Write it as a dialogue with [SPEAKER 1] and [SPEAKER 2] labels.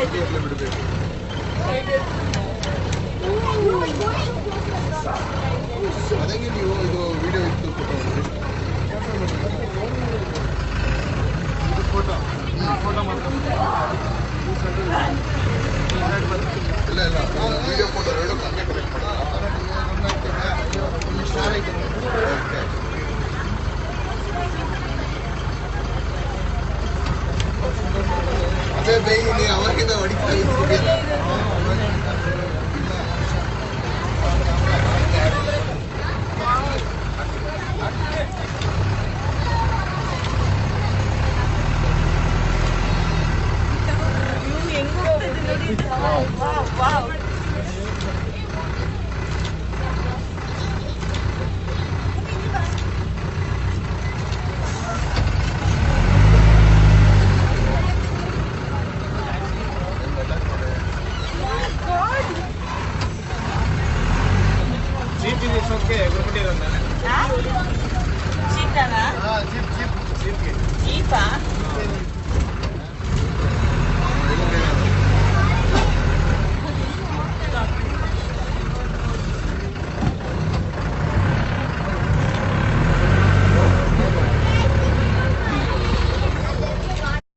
[SPEAKER 1] ಬಿಡಬೇಕು. ಅದಂಗೆ ನೀವು ಇದು ವಿಡಿಯೋ ಇತ್ತು ಫೋಟೋ ಇಲ್ಲ ಇಲ್ಲ ವಿಡಿಯೋ ಫೋಟೋ ಎರಡು ಕಮ್ಮಿ ಕಲೆಕ್ಟ್ ಅದೇ ಬೈ ನೀವು ಅವಾಗಿಂದ ಹೊಡಿತಾ ಇದ್ದೀವಿ.
[SPEAKER 2] ಹೆಂಗ್ ಹೋಗ್ತಿದ್ದೀನಿ ನೋಡಿ.